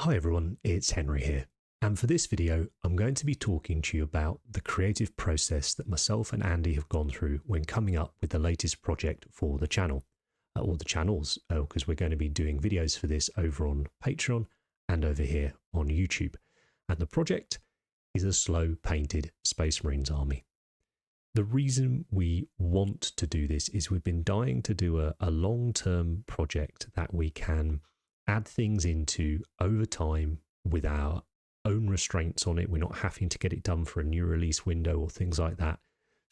Hi everyone, it's Henry here, and for this video I'm going to be talking to you about the creative process that myself and Andy have gone through when coming up with the latest project for the channel, or the channels, because we're going to be doing videos for this over on Patreon and over here on YouTube. And the project is a slow painted Space Marines army. The reason we want to do this is we've been dying to do a long-term project that we can add things into over time with our own restraints on it. We're not having to get it done for a new release window or things like that.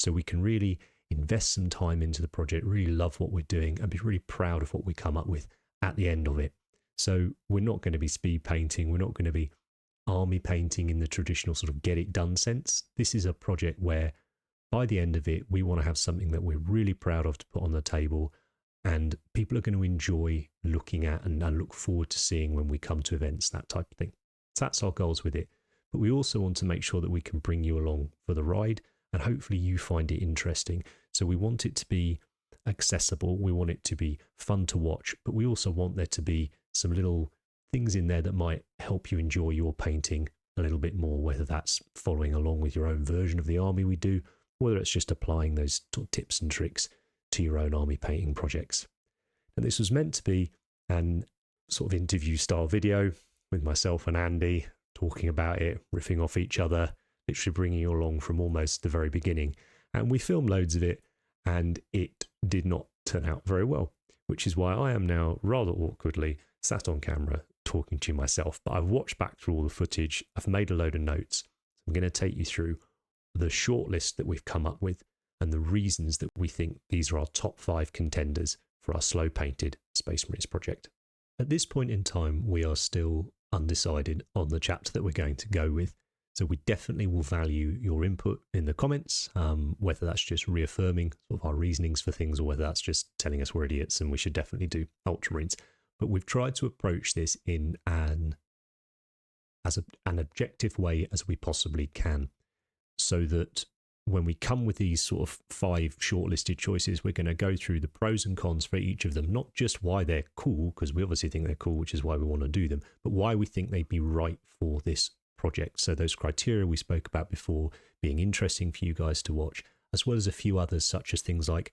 So we can really invest some time into the project, really love what we're doing and be really proud of what we come up with at the end of it. So we're not going to be speed painting. We're not going to be army painting in the traditional sort of get it done sense. This is a project where by the end of it, we want to have something that we're really proud of to put on the table, and people are going to enjoy looking at and look forward to seeing when we come to events, that type of thing. So that's our goals with it. But we also want to make sure that we can bring you along for the ride, and hopefully you find it interesting. So we want it to be accessible. We want it to be fun to watch, but we also want there to be some little things in there that might help you enjoy your painting a little bit more, whether that's following along with your own version of the army we do, whether it's just applying those tips and tricks to your own army painting projects. And this was meant to be an sort of interview style video with myself and Andy talking about it, riffing off each other, literally bringing you along from almost the very beginning. And we filmed loads of it, and it did not turn out very well, which is why I am now rather awkwardly sat on camera talking to myself. But I've watched back through all the footage, I've made a load of notes. I'm going to take you through the shortlist that we've come up with and the reasons that we think these are our top 5 contenders for our slow painted Space Marines project. At this point in time, we are still undecided on the chapter that we're going to go with. So we definitely will value your input in the comments, whether that's just reaffirming sort of our reasonings for things or whether that's just telling us we're idiots and we should definitely do Ultramarines. But we've tried to approach this in an objective way as we possibly can, so that when we come with these sort of 5 shortlisted choices, we're going to go through the pros and cons for each of them, not just why they're cool, because we obviously think they're cool, which is why we want to do them, but why we think they'd be right for this project. So those criteria we spoke about before being interesting for you guys to watch, as well as a few others, such as things like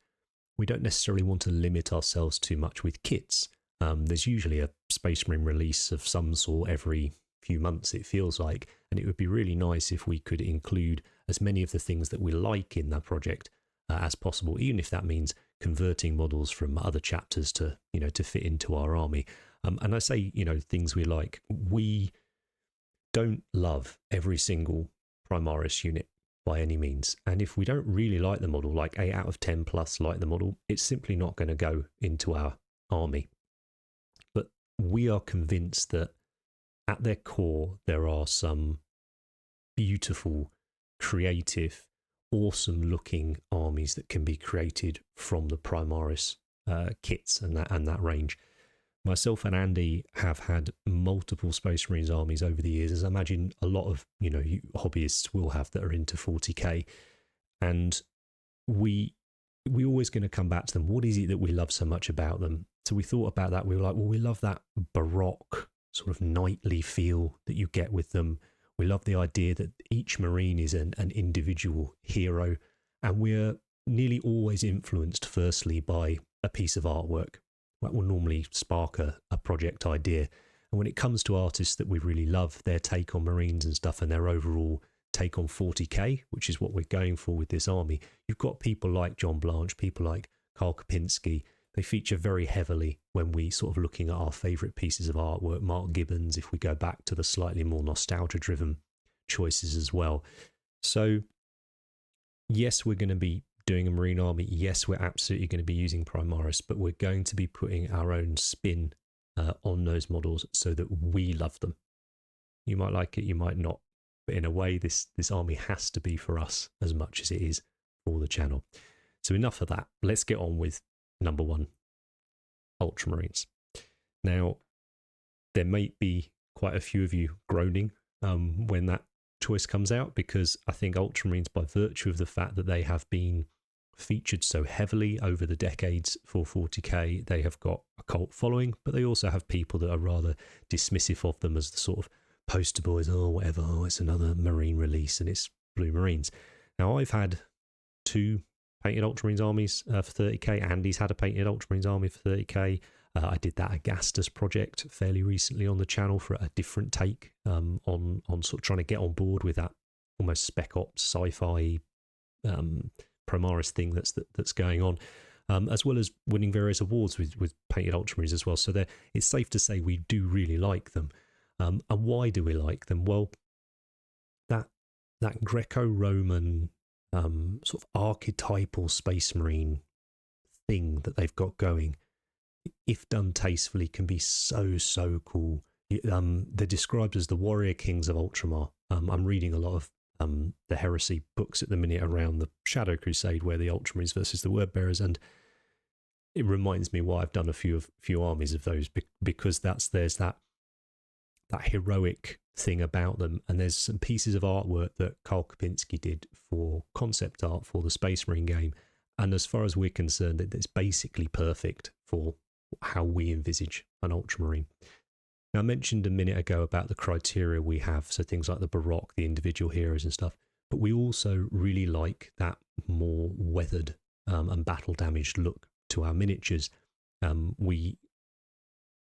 we don't necessarily want to limit ourselves too much with kits. There's usually a Space Marine release of some sort every few months, it feels like, and it would be really nice if we could include as many of the things that we like in that project as possible, even if that means converting models from other chapters to fit into our army. And I say things we like. We don't love every single Primaris unit by any means, and if we don't really like the model, like 8 out of 10 plus like the model, it's simply not going to go into our army. But we are convinced that at their core, there are some beautiful, creative, awesome-looking armies that can be created from the Primaris kits and that range. Myself and Andy have had multiple Space Marines armies over the years, as I imagine a lot of you hobbyists will have that are into 40k, and we always going to come back to them. What is it that we love so much about them? So we thought about that. We were like, well, we love that Baroque sort of knightly feel that you get with them. We love the idea that each Marine is an individual hero, and we're nearly always influenced firstly by a piece of artwork that will normally spark a project idea. And when it comes to artists that we really love, their take on Marines and stuff and their overall take on 40k, which is what we're going for with this army, you've got people like John Blanche, people like Karl Kopinski. They feature very heavily when we sort of looking at our favourite pieces of artwork. Mark Gibbons, if we go back to the slightly more nostalgia-driven choices as well. So, yes, we're going to be doing a Marine army. Yes, we're absolutely going to be using Primaris, but we're going to be putting our own spin on those models so that we love them. You might like it, you might not. But in a way, this army has to be for us as much as it is for the channel. So enough of that. Let's get on with number 1, Ultramarines. Now, there may be quite a few of you groaning when that choice comes out, because I think Ultramarines, by virtue of the fact that they have been featured so heavily over the decades for 40k. They have got a cult following, but they also have people that are rather dismissive of them as the sort of poster boys. Oh, whatever. Oh, it's another Marine release and it's Blue Marines. Now, I've had 2 painted Ultramarines armies for 30k. Andy's had a painted Ultramarines army for 30k. I did that Agastus project fairly recently on the channel for a different take on sort of trying to get on board with that almost spec ops sci-fi Primaris thing that's going on, as well as winning various awards with painted Ultramarines as well. So it's safe to say we do really like them. And why do we like them? Well, that Greco-Roman sort of archetypal Space Marine thing that they've got going, if done tastefully, can be so cool. They're described as the warrior kings of Ultramar. I'm reading a lot of the heresy books at the minute around the Shadow Crusade, where the Ultramarines versus the Wordbearers, and it reminds me why I've done a few armies of those, because there's that heroic thing about them. And there's some pieces of artwork that Karl Kopinski did for concept art for the Space Marine game, and as far as we're concerned, it's basically perfect for how we envisage an Ultramarine. Now, I mentioned a minute ago about the criteria we have, so things like the Baroque, the individual heroes and stuff, but we also really like that more weathered and battle damaged look to our miniatures. We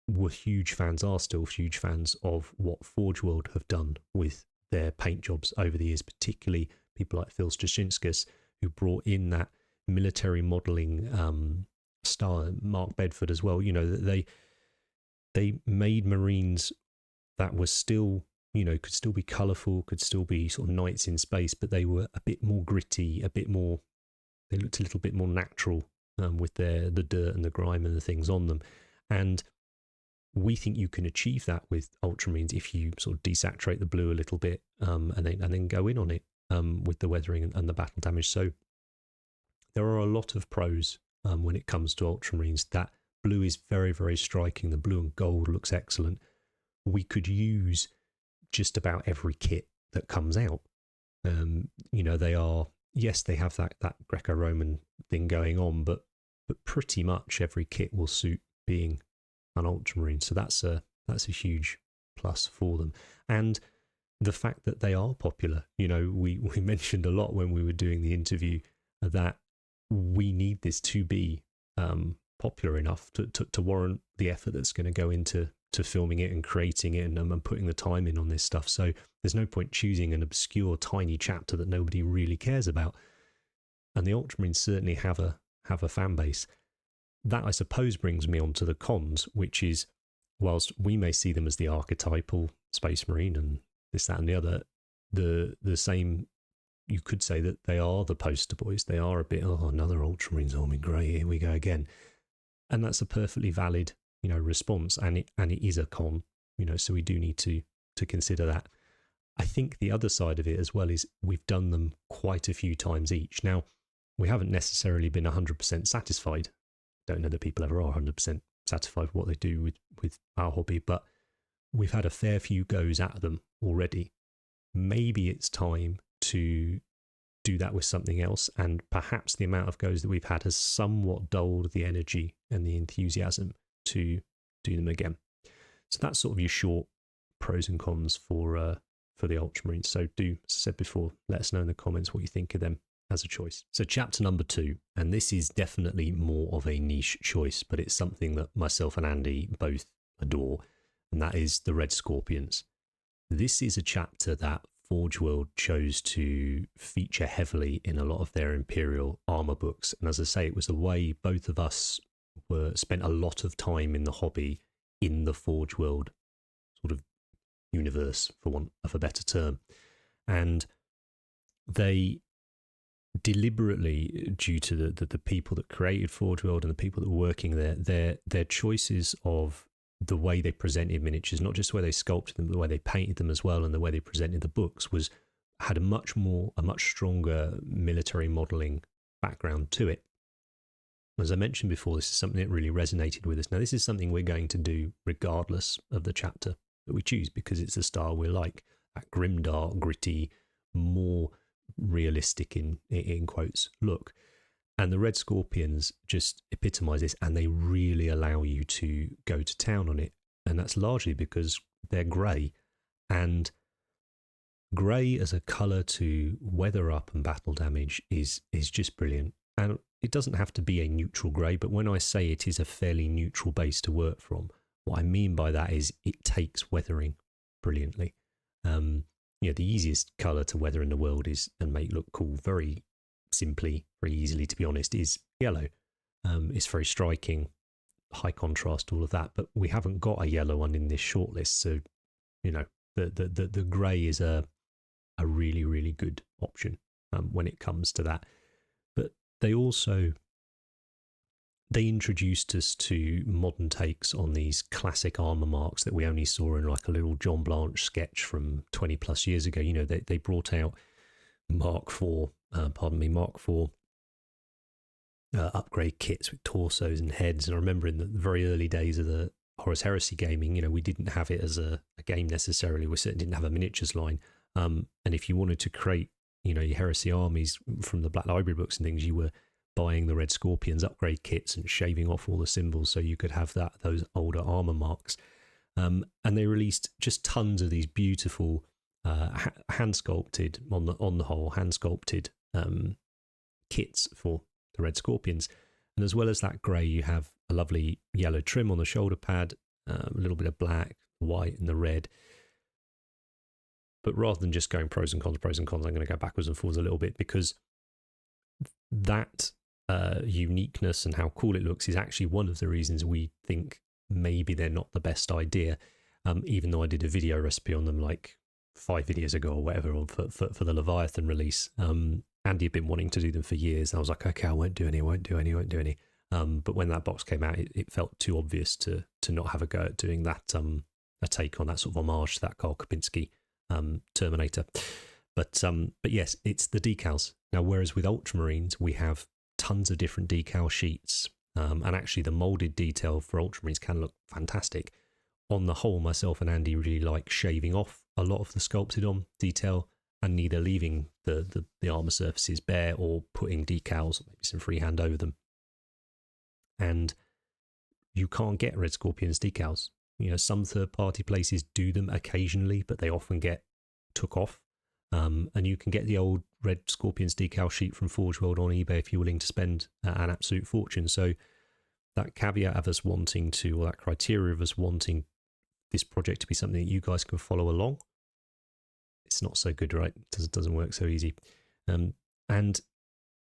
were huge fans, are still huge fans of what Forge World have done with their paint jobs over the years, particularly people like Phil Straczynskis, who brought in that military modelling style. Mark Bedford as well. You know, that they made Marines that were still, you know, could still be colourful, could still be sort of knights in space, but they were a bit more gritty, they looked a little bit more natural with the dirt and the grime and the things on them. And we think you can achieve that with Ultramarines if you sort of desaturate the blue a little bit and then go in on it with the weathering and the battle damage. So there are a lot of pros when it comes to Ultramarines. That blue is very, very striking. The blue and gold looks excellent. We could use just about every kit that comes out. You know, they have that Greco-Roman thing going on, but pretty much every kit will suit being an Ultramarine. So that's a huge plus for them. And the fact that they are popular, you know, we mentioned a lot when we were doing the interview that we need this to be popular enough to warrant the effort that's going to go into filming it and creating it and putting the time in on this stuff. So there's no point choosing an obscure tiny chapter that nobody really cares about. And the Ultramarines certainly have a fan base. That, I suppose, brings me on to the cons, which is, whilst we may see them as the archetypal Space Marine and this, that and the other, the same, you could say that they are the poster boys. They are a bit, oh, another Ultramarines army, great, here we go again. And that's a perfectly valid, you know, response, and it is a con, you know, so we do need to consider that. I think the other side of it as well is we've done them quite a few times each. Now, we haven't necessarily been 100% satisfied. Don't know that people ever are 100% satisfied with what they do with our hobby, but we've had a fair few goes at them already. Maybe it's time to do that with something else, and perhaps the amount of goes that we've had has somewhat dulled the energy and the enthusiasm to do them again. So that's sort of your short pros and cons for the Ultramarines. So do, as I said before, let us know in the comments what you think of them as a choice. So chapter number 2, and this is definitely more of a niche choice, but it's something that myself and Andy both adore, and that is the Red Scorpions. This is a chapter that Forge World chose to feature heavily in a lot of their Imperial armor books, and as I say, it was a way both of us spent a lot of time in the hobby in the Forge World sort of universe, for want of a better term. And they deliberately, due to the people that created Forge World and the people that were working there, their choices of the way they presented miniatures, not just the way they sculpted them, but the way they painted them as well, and the way they presented the books, had a much stronger military modelling background to it. As I mentioned before, this is something that really resonated with us. Now, this is something we're going to do regardless of the chapter that we choose, because it's the style we like, that grimdark, gritty, more realistic in quotes look. And the Red Scorpions just epitomise this, and they really allow you to go to town on it. And that's largely because they're grey. And grey as a colour to weather up and battle damage is just brilliant. And it doesn't have to be a neutral grey, but when I say it is a fairly neutral base to work from, what I mean by that is it takes weathering brilliantly. The easiest colour to weather in the world is and make look cool very simply, very easily, to be honest, is yellow. It's very striking, high contrast, all of that, but we haven't got a yellow one in this shortlist, so the grey is a really, really good option when it comes to that. But they introduced us to modern takes on these classic armour marks that we only saw in like a little John Blanche sketch from 20 plus years ago. They brought out Mark IV upgrade kits with torsos and heads. And I remember in the very early days of the Horus Heresy gaming, we didn't have it as a game necessarily. We certainly didn't have a miniatures line. And if you wanted to create, your Heresy armies from the Black Library books and things, you were buying the Red Scorpions upgrade kits and shaving off all the symbols so you could have those older armor marks. And they released just tons of these beautiful hand sculpted on the whole hand sculpted kits for the Red Scorpions. And as well as that grey, you have a lovely yellow trim on the shoulder pad, a little bit of black, white, and the red. But rather than just going pros and cons, I'm going to go backwards and forwards a little bit, because that uniqueness and how cool it looks is actually one of the reasons we think maybe they're not the best idea. Even though I did a video recipe on them like 5 videos ago or whatever for the Leviathan release. Andy had been wanting to do them for years. I was like, okay, I won't do any. But when that box came out, it felt too obvious to not have a go at doing that, a take on that sort of homage to that Karl Kopinski Terminator. But yes, it's the decals. Now, whereas with Ultramarines, we have tons of different decal sheets, and actually the molded detail for Ultramarines can look fantastic. On the whole, myself and Andy really like shaving off a lot of the sculpted on detail and either leaving the armour surfaces bare or putting decals, maybe some freehand over them. And you can't get Red Scorpions decals. Some third-party places do them occasionally, but they often get took off. And you can get the old Red Scorpions decal sheet from Forge World on eBay if you're willing to spend an absolute fortune. So that caveat of us wanting to, or that criteria of us wanting this project to be something that you guys can follow along, it's not so good, right? It doesn't work so easy. And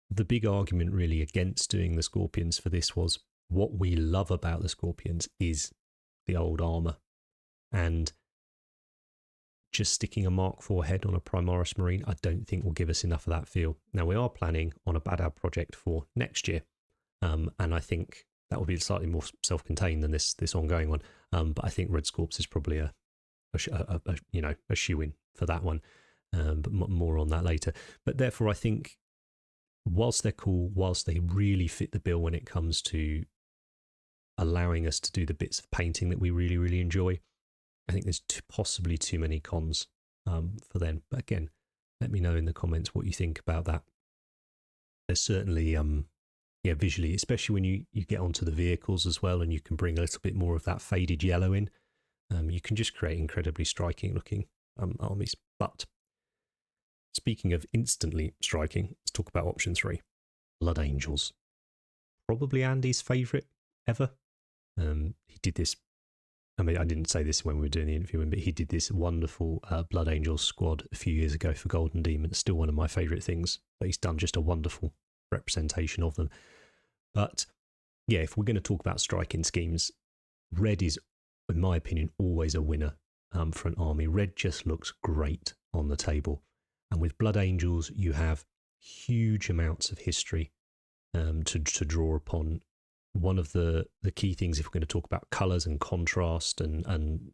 the big argument really against doing the Scorpions for this was, what we love about the Scorpions is the old armour. And just sticking a Mark IV head on a Primaris Marine, I don't think will give us enough of that feel. Now, we are planning on a Badab project for next year, and I think that will be slightly more self-contained than this ongoing one. But I think Red Scorps is probably a shoe-in for that one, but more on that later. But therefore, I think whilst they're cool, whilst they really fit the bill when it comes to allowing us to do the bits of painting that we really, really enjoy, I think there's possibly too many cons for them. But again, let me know in the comments what you think about that. There's certainly, visually, especially when you get onto the vehicles as well, and you can bring a little bit more of that faded yellow in, you can just create incredibly striking looking armies. But speaking of instantly striking, let's talk about option 3, Blood Angels. Probably Andy's favourite ever. He did this, I didn't say this when we were doing the interview, but he did this wonderful Blood Angels squad a few years ago for Golden Demon. It's still one of my favourite things, but he's done just a wonderful representation of them. But yeah, if we're going to talk about striking schemes, red is, in my opinion, always a winner for an army. Red just looks great on the table. And with Blood Angels, you have huge amounts of history to draw upon. One of the key things, if we're going to talk about colours and contrast and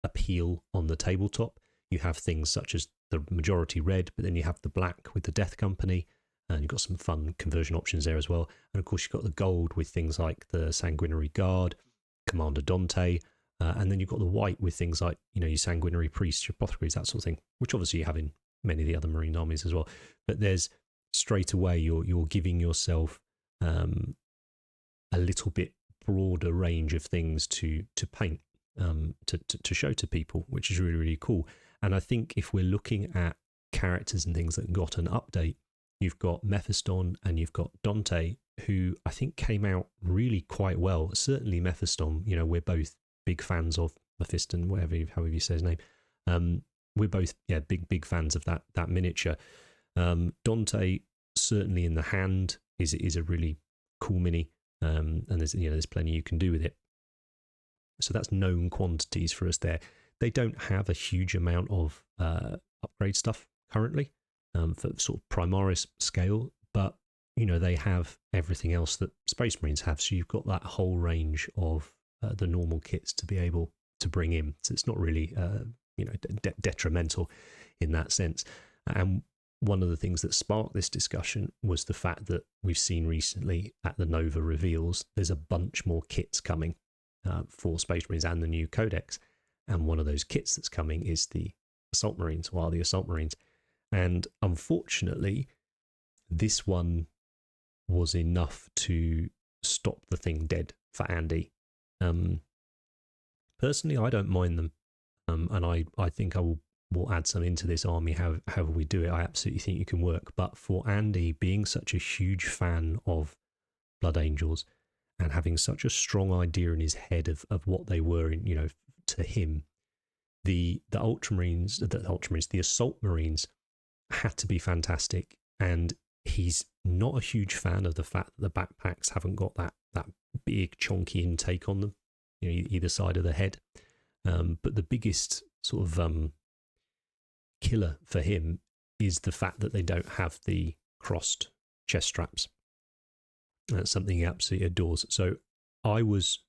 appeal on the tabletop, you have things such as the majority red, but then you have the black with the Death Company, and you've got some fun conversion options there as well. And of course, you've got the gold with things like the Sanguinary Guard, Commander Dante, and then you've got the white with things like, your Sanguinary Priests, your Apothecaries, that sort of thing, which obviously you have in many of the other Marine armies as well. But there's straight away you're giving yourself a little bit broader range of things to paint, to show to people, which is really, really cool. And I think if we're looking at characters and things that got an update, you've got Mephiston and you've got Dante, who I think came out really quite well. Certainly Mephiston, you know, we're both big fans of Mephiston, however you say his name. We're both, big fans of that miniature. Dante, certainly in the hand, is a really cool mini, and there's plenty you can do with it. So that's known quantities for us there. They don't have a huge amount of upgrade stuff currently for sort of Primaris scale, but you know they have everything else that Space Marines have. So you've got that whole range of the normal kits to be able to bring in. So it's not really detrimental in that sense. And one of the things that sparked this discussion was the fact that we've seen recently at the Nova reveals, there's a bunch more kits coming for Space Marines and the new Codex. And one of those kits that's coming is the Assault Marines, the Assault Marines. And unfortunately, this one was enough to stop the thing dead for Andy. Personally, I don't mind them. And I think I will add some into this army, however we do it. I absolutely think you can work. But for Andy, being such a huge fan of Blood Angels and having such a strong idea in his head of what they were, to him, the Ultramarines, the Assault Marines had to be fantastic. And he's not a huge fan of the fact that the backpacks haven't got that big chonky intake on them, either side of the head. But the biggest sort of killer for him is the fact that they don't have the crossed chest straps. That's something he absolutely adores. So I was,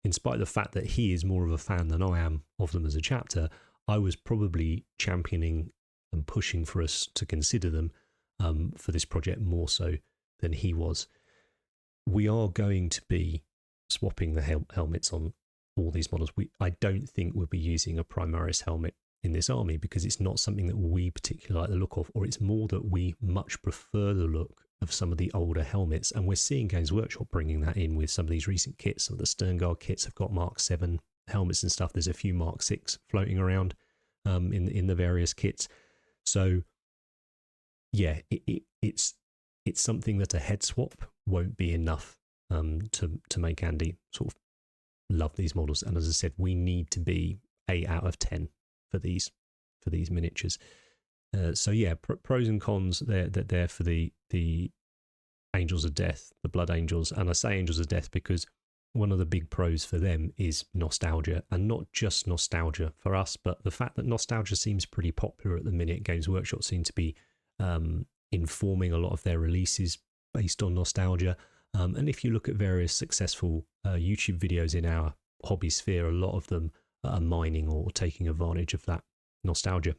in spite of the fact that he is more of a fan than I am of them as a chapter, I was probably championing and pushing for us to consider them for this project more so than he was. We are going to be swapping the helmets on all these models. I don't think we'll be using a Primaris helmet in this army because it's not something that we particularly like the look of, or it's more that we much prefer the look of some of the older helmets. And we're seeing Games Workshop bringing that in with some of these recent kits. Some of the Sternguard kits have got Mark 7 helmets and stuff. There's a few Mark 6 floating around in the various kits. So yeah, it's something that a head swap won't be enough to make Andy sort of love these models. And as I said, we need to be 8 out of 10 for these miniatures. So yeah, pros and cons. They're for the Angels of Death, the Blood Angels, and I say Angels of Death because one of the big pros for them is nostalgia, and not just nostalgia for us, but the fact that nostalgia seems pretty popular at the minute. Games Workshop seem to be informing a lot of their releases based on nostalgia. And if you look at various successful YouTube videos in our hobby sphere, a lot of them are mining or taking advantage of that nostalgia.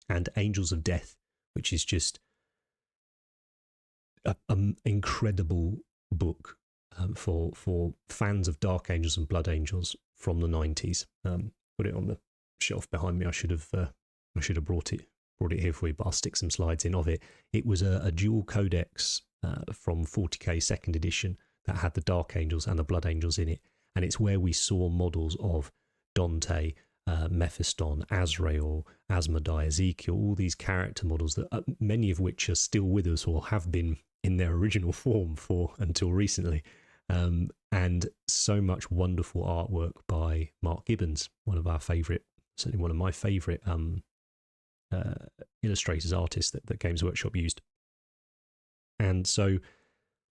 And Angels of Death, which is just an incredible book for fans of Dark Angels and Blood Angels from the 90s. Put it on the shelf behind me. I should have brought it here for you, but I'll stick some slides in of it. It was a dual codex from 40k second edition that had the Dark Angels and the Blood Angels in it, and it's where we saw models of Dante, Mephiston, Azrael, Asmodai, Ezekiel, all these character models that many of which are still with us or have been in their original form for until recently. And so much wonderful artwork by Mark Gibbons, one of my favourite illustrators, artists that Games Workshop used. And so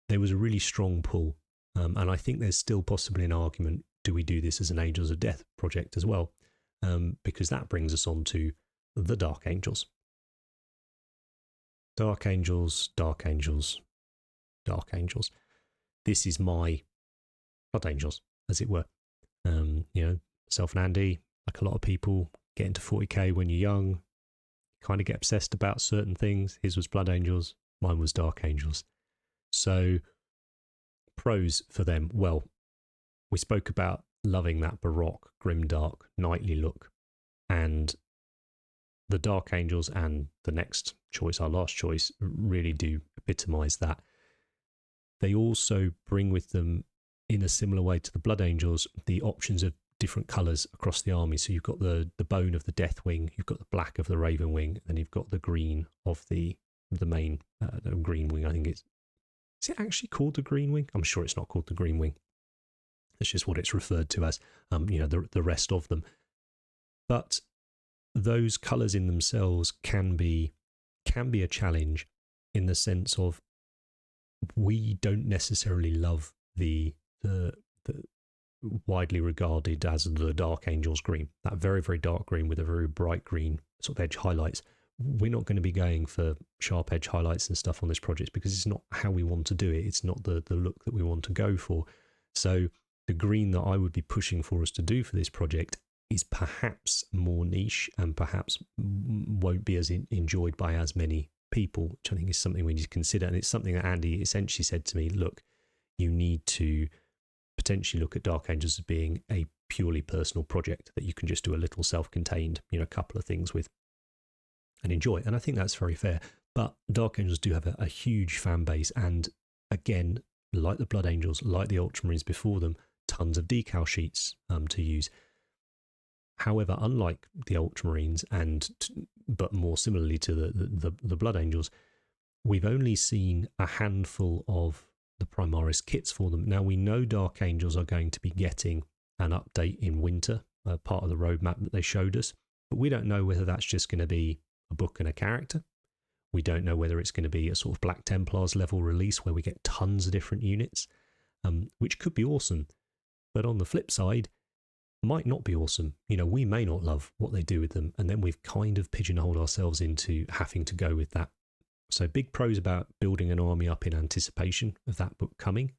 there was a really strong pull. And I think there's still possibly an argument, do we do this as an Angels of Death project as well? Because that brings us on to the Dark Angels. Dark Angels, Dark Angels, Dark Angels. This is my Blood Angels, as it were. Self and Andy, like a lot of people, get into 40k when you're young, kind of get obsessed about certain things. His was Blood Angels, mine was Dark Angels. So, pros for them. Well, we spoke about loving that Baroque, grimdark, knightly look. And the Dark Angels and the next choice, our last choice, really do epitomise that. They also bring with them, in a similar way to the Blood Angels, the options of different colours across the army. So you've got the bone of the Deathwing, you've got the black of the Ravenwing, and you've got the green of the main the Green Wing. I think is it actually called the Green Wing? I'm sure it's not called the Green Wing. It's just what it's referred to as. The rest of them. But those colours in themselves can be a challenge, in the sense of we don't necessarily love the widely regarded as the Dark Angels green, that very, very dark green with a very bright green sort of edge highlights. We're not going to be going for sharp edge highlights and stuff on this project because it's not how we want to do it. It's not the look that we want to go for. So the green that I would be pushing for us to do for this project is perhaps more niche and perhaps won't be as enjoyed by as many people, which I think is something we need to consider. And it's something that Andy essentially said to me, look, you need to potentially look at Dark Angels as being a purely personal project that you can just do a little self-contained, couple of things with and enjoy. And I think that's very fair. But Dark Angels do have a huge fan base. And again, like the Blood Angels, like the Ultramarines before them, tons of decal sheets to use. However, unlike the Ultramarines, but more similarly to the Blood Angels, we've only seen a handful of the Primaris kits for them. Now, we know Dark Angels are going to be getting an update in winter, part of the roadmap that they showed us, but we don't know whether that's just going to be a book and a character. We don't know whether it's going to be a sort of Black Templars level release where we get tons of different units, which could be awesome. But on the flip side, might not be awesome. We may not love what they do with them, and then we've kind of pigeonholed ourselves into having to go with that. So big pros about building an army up in anticipation of that book coming,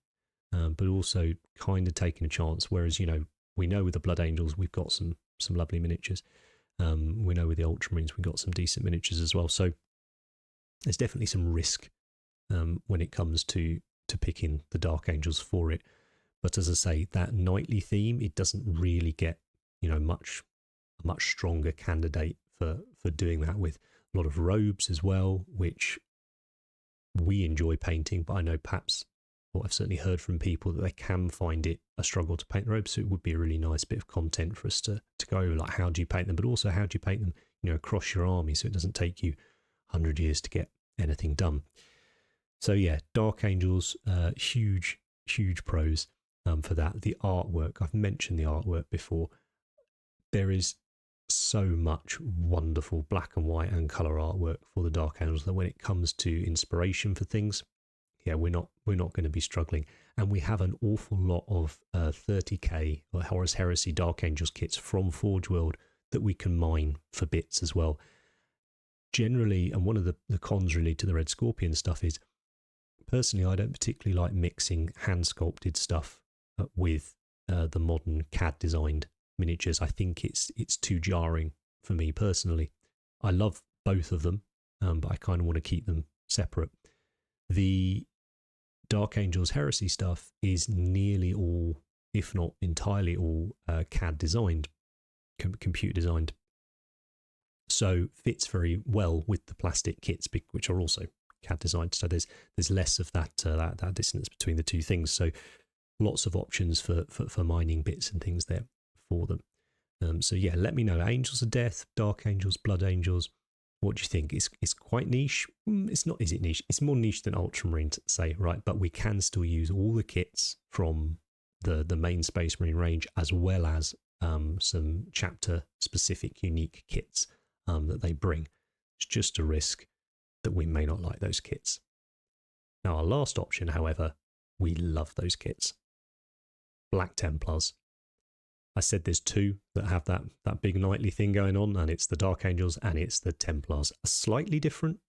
but also kind of taking a chance. Whereas, we know with the Blood Angels, we've got some lovely miniatures. We know with the Ultramarines, we've got some decent miniatures as well. So there's definitely some risk when it comes to picking the Dark Angels for it. But as I say, that knightly theme, it doesn't really get, a much stronger candidate for doing that with. A lot of robes as well, which we enjoy painting, but I know perhaps, or I've certainly heard from people that they can find it a struggle to paint the robes. So it would be a really nice bit of content for us to go over, like how do you paint them, but also how do you paint them, across your army, so it doesn't take you 100 years to get anything done. So yeah, Dark Angels, huge pros for that. The artwork, I've mentioned the artwork before. There is so much wonderful black and white and colour artwork for the Dark Angels that when it comes to inspiration for things, yeah, we're not going to be struggling. And we have an awful lot of 30k or Horus Heresy Dark Angels kits from Forge World that we can mine for bits as well. Generally, and one of the cons really to the Red Scorpion stuff is, personally, I don't particularly like mixing hand sculpted stuff with the modern CAD designed miniatures. I think it's too jarring for me personally. I love both of them, but I kind of want to keep them separate. The Dark Angels Heresy stuff is nearly all, if not entirely all, CAD designed, computer designed. So fits very well with the plastic kits, which are also CAD designed. So there's less of that dissonance between the two things. So lots of options for mining bits and things there for them. So yeah, let me know. Angels of Death, Dark Angels, Blood Angels. What do you think? It's quite niche. It's not. Is it niche? It's more niche than Ultramarines, say, right? But we can still use all the kits from the main Space Marine range, as well as some chapter specific unique kits that they bring. It's just a risk that we may not like those kits. Now, our last option, however, we love those kits. Black Templars. I said there's two that have that big knightly thing going on, and it's the Dark Angels and it's the Templars. A slightly different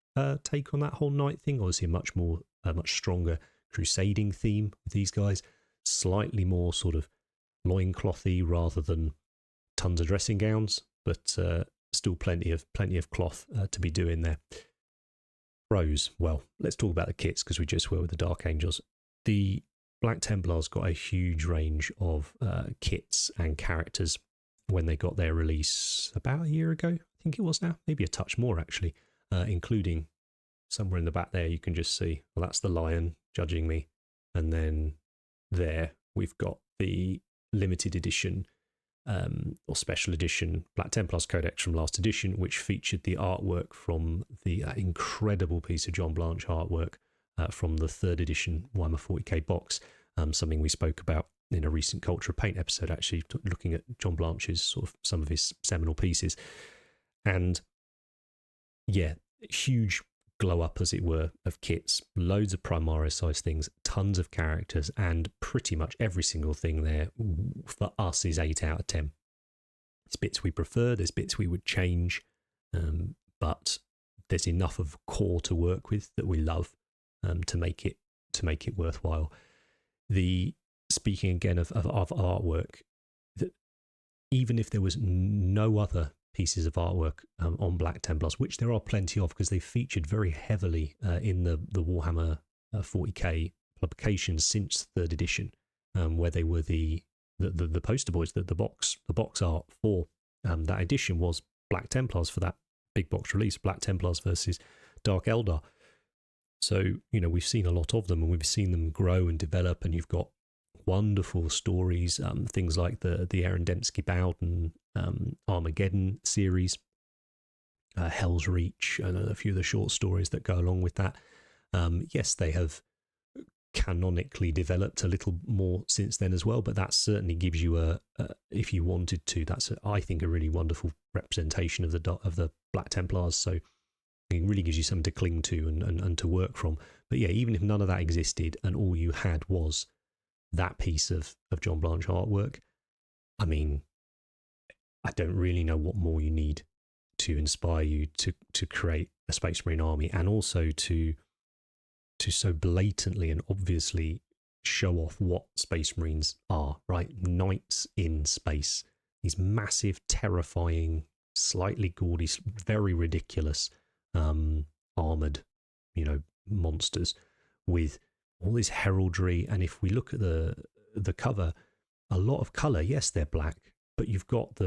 take on that whole knight thing. Obviously a much stronger crusading theme with these guys. Slightly more sort of loinclothy rather than tons of dressing gowns, but still plenty of cloth to be doing there. Pros. Well, let's talk about the kits because we just were with the Dark Angels. The Black Templars got a huge range of kits and characters when they got their release about a year ago. I think think it was now, maybe a touch more actually, including somewhere in the back there you can just see, well, that's the lion judging me. And then there we've got the limited edition or special edition Black Templars Codex from last edition, which featured the artwork from the incredible piece of John Blanche artwork from the 3rd edition Warhammer 40k box, something we spoke about in a recent Culture of Paint episode, actually looking at John Blanche's sort of some of his seminal pieces. And yeah, huge glow up, as it were, of kits, loads of Primaris size things, tons of characters, and pretty much every single thing there for us is 8 out of 10. There's bits we prefer, there's bits we would change, but there's enough of core to work with that we love to make it worthwhile. Speaking again of artwork, that even if there was no other pieces of artwork on Black Templars, which there are plenty of because they featured very heavily in the Warhammer 40k publications since 3rd edition, where they were the poster boys, the box art for that edition was Black Templars for that big box release, Black Templars versus Dark Eldar. So, we've seen a lot of them, and we've seen them grow and develop, and you've got wonderful stories, things like the Arendensky Bowden Armageddon series, Hell's Reach, and a few of the short stories that go along with that. Yes, they have canonically developed a little more since then as well, but that certainly gives you if you wanted to, that's I think a really wonderful representation of the Black Templars. So it really gives you something to cling to and to work from. But yeah, even if none of that existed and all you had was that piece of John Blanche artwork, I mean, I don't really know what more you need to inspire you to create a Space Marine army, and also to so blatantly and obviously show off what Space Marines are, right? Knights in space, these massive, terrifying, slightly gaudy, very ridiculous armored, monsters with all this heraldry. And if we look at the cover, a lot of color. Yes, they're black, but you've got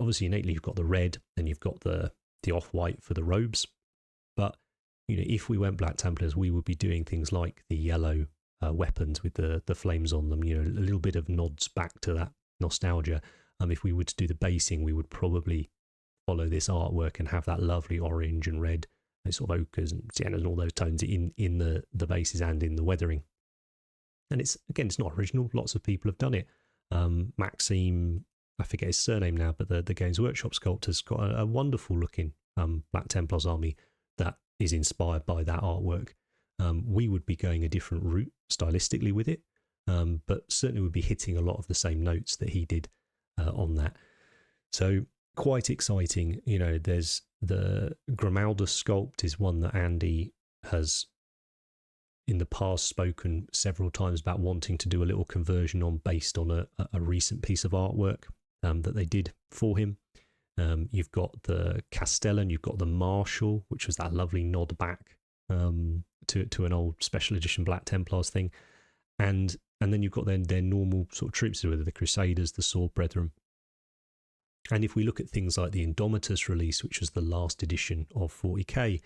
obviously innately you've got the red, and you've got the off-white for the robes. But if we went Black Templars, we would be doing things like the yellow weapons with the flames on them. A little bit of nods back to that nostalgia. If we were to do the basing, we would probably follow this artwork and have that lovely orange and red, those sort of ochres and siennas and all those tones in the bases and in the weathering. And it's not original. Lots of people have done it. Maxime, I forget his surname now, but the Games Workshop sculptor's got a wonderful looking Black Templars army that is inspired by that artwork. We would be going a different route stylistically with it, but certainly would be hitting a lot of the same notes that he did on that. So quite exciting. There's the Grimalda sculpt is one that Andy has in the past spoken several times about wanting to do a little conversion on based on a recent piece of artwork that they did for him. You've got the Castellan, you've got the Marshal, which was that lovely nod back to an old special edition Black Templars thing, and then you've got their normal sort of troops, whether the Crusaders, the Sword Brethren. And if we look at things like the Indomitus release, which was the last edition of 40k,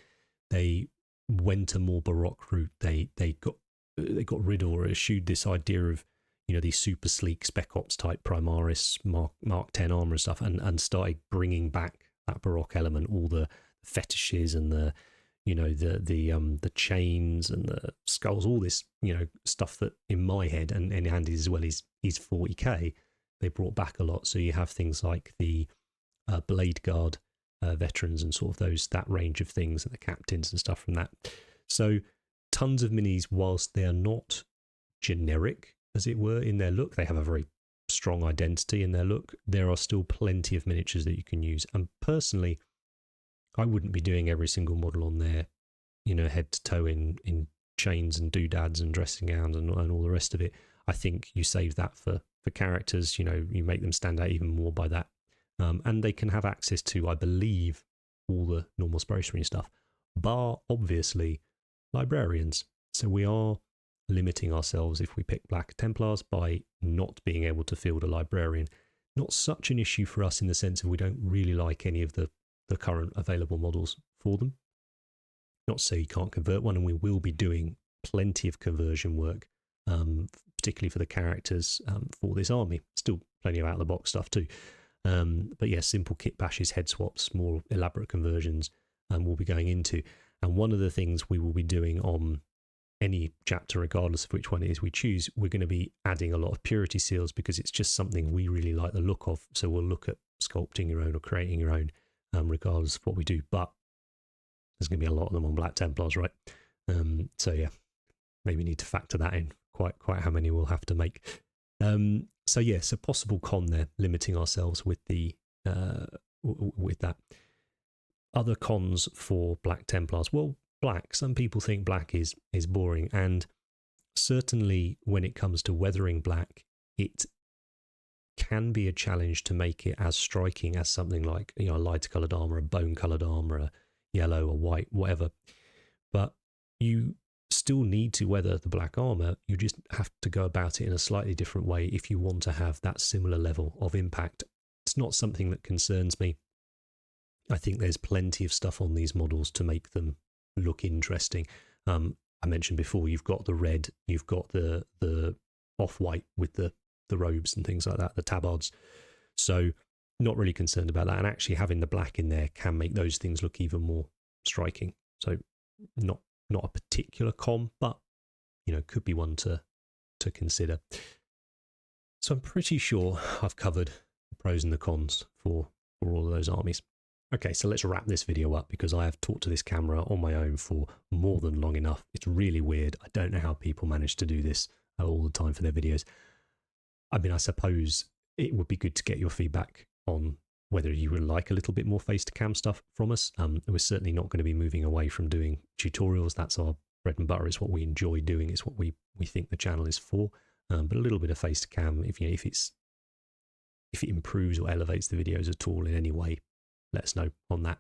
they went a more Baroque route. They got rid or eschewed this idea of these super sleek Spec Ops type Primaris Mark 10 armor and stuff, and started bringing back that Baroque element, all the fetishes and the chains and the skulls, all this stuff that in my head and Andy's as well is 40k. They brought back a lot. So you have things like the Blade Guard veterans and sort of that range of things, and the captains and stuff from that. So tons of minis, whilst they are not generic, as it were, in their look, they have a very strong identity in their look. There are still plenty of miniatures that you can use. And personally, I wouldn't be doing every single model on there, head to toe in chains and doodads and dressing gowns and all the rest of it. I think you save that for characters. You make them stand out even more by that. And they can have access to, I believe, all the normal Space Marine stuff, bar, obviously, librarians. So we are limiting ourselves, if we pick Black Templars, by not being able to field a librarian. Not such an issue for us in the sense of we don't really like any of the the current available models for them. Not to say you can't convert one, and we will be doing plenty of conversion work, particularly for the characters for this army. Still plenty of out-of-the-box stuff too. But yeah, simple kit bashes, head swaps, more elaborate conversions we'll be going into. And one of the things we will be doing on any chapter, regardless of which one it is we choose, we're going to be adding a lot of purity seals because it's just something we really like the look of. So we'll look at sculpting your own or creating your own, regardless of what we do. But there's going to be a lot of them on Black Templars, right? So yeah, maybe need to factor that in, quite how many we'll have to make. So yes, a possible con there, limiting ourselves with the with that. Other cons for Black Templars. Well, black. Some people think black is boring, and certainly when it comes to weathering black, it can be a challenge to make it as striking as something like, you know, a lighter coloured armour, a bone coloured armour, a yellow, a white, whatever. But you still need to weather the black armour. You just have to go about it in a slightly different way if you want to have that similar level of impact. It's not something that concerns me. I think there's plenty of stuff on these models to make them look interesting. I mentioned before, you've got the red, you've got the off-white with the robes and things like that, the tabards. So not really concerned about that. And actually having the black in there can make those things look even more striking. So not a particular con, but, you know, could be one to consider. So I'm pretty sure I've covered the pros and the cons for all of those armies. Okay, so let's wrap this video up because I have talked to this camera on my own for more than long enough. It's really weird. I don't know how people manage to do this all the time for their videos. I mean, I suppose it would be good to get your feedback on whether you would like a little bit more face-to-cam stuff from us. We're certainly not going to be moving away from doing tutorials. That's our bread and butter. It's what we enjoy doing. It's what we think the channel is for. But a little bit of face-to-cam, if it improves or elevates the videos at all in any way, let us know on that.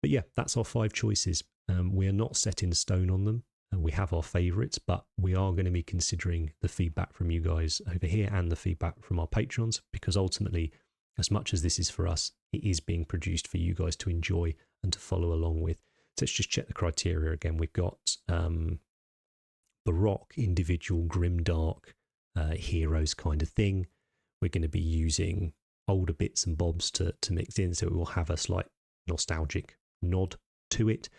But yeah, that's our 5 choices. We are not set in stone on them. We have our favourites, but we are going to be considering the feedback from you guys over here and the feedback from our patrons, because ultimately, as much as this is for us, it is being produced for you guys to enjoy and to follow along with. So let's just check the criteria again. We've got Baroque, individual, grimdark, heroes kind of thing. We're going to be using older bits and bobs to mix in, so it will have a slight nostalgic nod to it.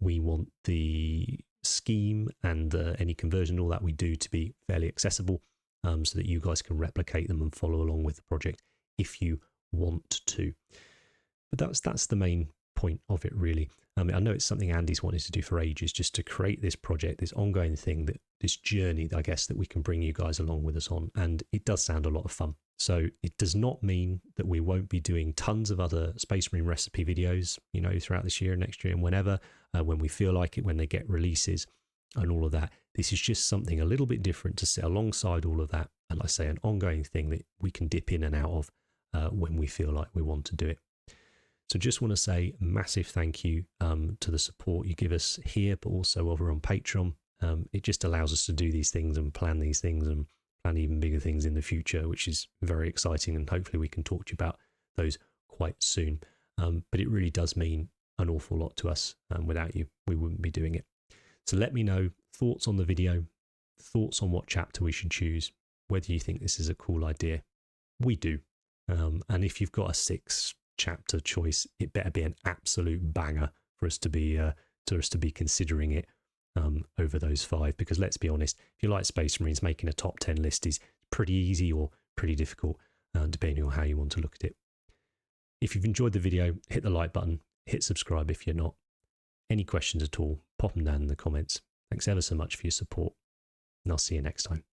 We want the scheme and any conversion, all that we do, to be fairly accessible, so that you guys can replicate them and follow along with the project if you want to. But that's the main point of it, really. I know it's something Andy's wanted to do for ages, just to create this project, this ongoing thing, this journey, I guess, that we can bring you guys along with us on, and it does sound a lot of fun. So it does not mean that we won't be doing tons of other Space Marine recipe videos, you know, throughout this year and next year and whenever, when we feel like it, when they get releases and all of that. This is just something a little bit different to sit alongside all of that, and like I say, an ongoing thing that we can dip in and out of when we feel like we want to do it. So just want to say a massive thank you to the support you give us here, but also over on Patreon. It just allows us to do these things and plan these things and plan even bigger things in the future, which is very exciting, and hopefully we can talk to you about those quite soon. But it really does mean an awful lot to us. Without you, we wouldn't be doing it. So let me know thoughts on the video, thoughts on what chapter we should choose, whether you think this is a cool idea. We do. And if you've got a 6 chapter choice, it better be an absolute banger for us to be considering it over those 5, because let's be honest, if you like Space Marines, making a top 10 list is pretty easy or pretty difficult, depending on how you want to look at it. If you've enjoyed the video, hit the like button, hit subscribe if you're not. Any questions at all, pop them down in the comments. Thanks ever so much for your support, and I'll see you next time.